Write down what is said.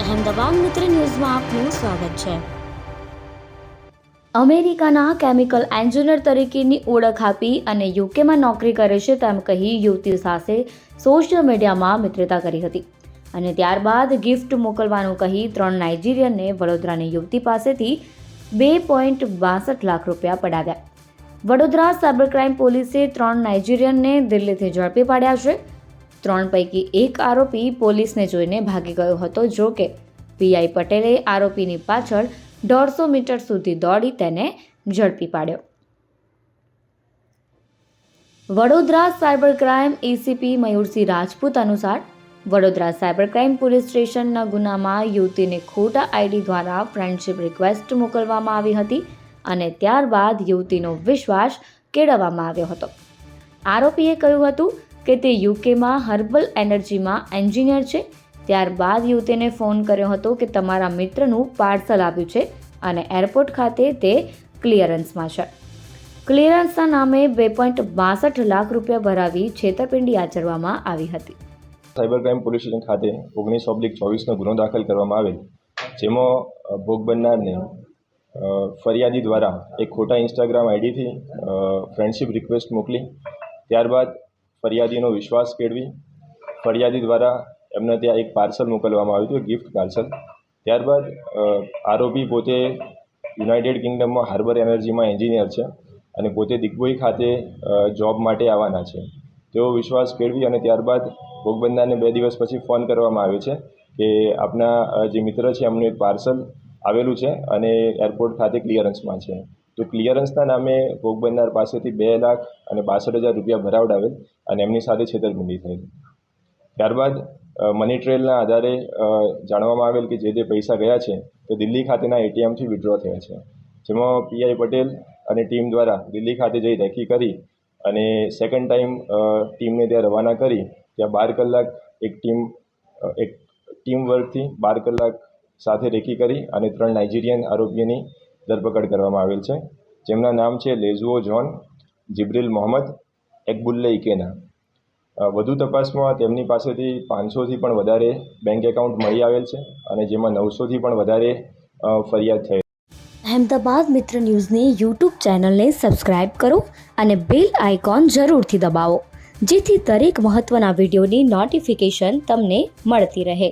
અહેમદાબાદ મિત્ર ન્યૂઝમાં આપનું સ્વાગત છે। અમેરિકાના કેમિકલ એન્જિનિયર તરીકેની ઓળખ આપી અને યુકેમાં નોકરી કરે છે તેમ કહી યુવતી સાથે સોશિયલ મીડિયામાં મિત્રતા કરી હતી અને ત્યારબાદ ગિફ્ટ મોકલવાનું કહી 3 નાઇજીરિયનને વડોદરાની યુવતી પાસેથી 2.62 લાખ રૂપિયા પડાવ્યા। વડોદરા સાયબર ક્રાઇમ પોલીસે 3 નાઇજીરિયનને દિલ્હીથી ઝડપી પાડ્યા છે। 3 પૈકી એક આરોપી પોલીસને જોઈને ભાગી ગયો હતો, જો કે પીઆઈ પટેલે આરોપીની પાછળ 150 મીટર સુધી દોડી તેને ઝડપી પાડ્યો। Vadodara cyber crime ACP Mayursinh Rajput અનુસાર વડોદરા સાયબર ક્રાઇમ પોલીસ સ્ટેશનના ગુનામાં યુવતીને ખોટા આઈડી દ્વારા ફ્રેન્ડશિપ રિક્વેસ્ટ મોકલવામાં આવી હતી અને ત્યારબાદ યુવતીનો વિશ્વાસ કેળવવામાં આવ્યો હતો। આરોપીએ કહ્યું હતું કે તે યુકેમાં હર્બલ એનર્જીમાં એન્જિનિયર છે। ત્યારબાદ યુવતીને ફોન કર્યો હતો કે તમારા મિત્રનું પાર્સલ આવ્યું છે અને એરપોર્ટ ખાતે તે ક્લિયરન્સમાં છે। ક્લિયરન્સના નામે 2.62 લાખ રૂપિયા ભરાવી છેતરપિંડી આચરવામાં આવી હતી। સાયબર ક્રાઇમ પોલીસ સ્ટેશન ખાતે 19/24નો ગુનો દાખલ કરવામાં આવેલ, જેમાં ભોગ બનનારને ફરિયાદી દ્વારા એક ખોટા ઇન્સ્ટાગ્રામ આઈડીથી ફ્રેન્ડશિપ રિક્વેસ્ટ મોકલી, ત્યારબાદ ફરિયાદીનો વિશ્વાસ કેળવી ફરિયાદી દ્વારા એમને ત્યાં એક પાર્સલ મોકલવામાં આવ્યું હતું, ગિફ્ટ પાર્સલ। ત્યારબાદ આરોપી પોતે યુનાઇટેડ કિંગડમમાં હાર્બર એનર્જીમાં એન્જિનિયર છે અને પોતે દિગ્બોઈ ખાતે જોબ માટે આવવાના છે। તેઓ વિશ્વાસ કેળવી અને ત્યારબાદ ભોગ બનનારને 2 દિવસ પછી ફોન કરવામાં આવે છે કે આપના જે મિત્ર છે એમનું એક પાર્સલ આવેલું છે અને એરપોર્ટ ખાતે ક્લિયરન્સમાં છે। તો ક્લિયરન્સના નામે ભોગ બનનાર પાસેથી 2,62,000 રૂપિયા ભરાવડાવેલ અને એમની સાથે છેતરપિંડી થયેલ। ત્યારબાદ મની ટ્રેલના આધારે જાણવામાં આવેલ કે જે પૈસા ગયા છે તે દિલ્હી ખાતેના એટીએમથી વિડ્રો થયા છે, જેમાં પીઆઈ પટેલ અને ટીમ દ્વારા દિલ્હી ખાતે જઈ રેકી કરી અને સેકન્ડ ટાઈમ ટીમને ત્યાં રવાના કરી ત્યાં 12 કલાક એક ટીમ વર્કથી 12 કલાક સાથે રેકી કરી અને 3 નાઇજીરિયન આરોપીઓની ધરપકડ કરવામાં આવેલ છે, જેમના નામ છે લેઝુઓ જોન, જિબ્રિલ મોહમ્મદ, એકબુલ્લે ઇકેના। વધુ તપાસમાં તેમની પાસેથી 500થી પણ વધારે બેંક એકાઉન્ટ મળી આવેલ છે અને જેમાં 900થી પણ વધારે ફરિયાદ થયેલ। અહેમદાબાદ મિત્ર ન્યૂઝની યુટ્યુબ ચેનલને સબસ્ક્રાઇબ કરો અને બેલ આઇકોન જરૂરથી દબાવો, જેથી દરેક મહત્ત્વના વિડીયોની નોટિફિકેશન તમને મળતી રહે।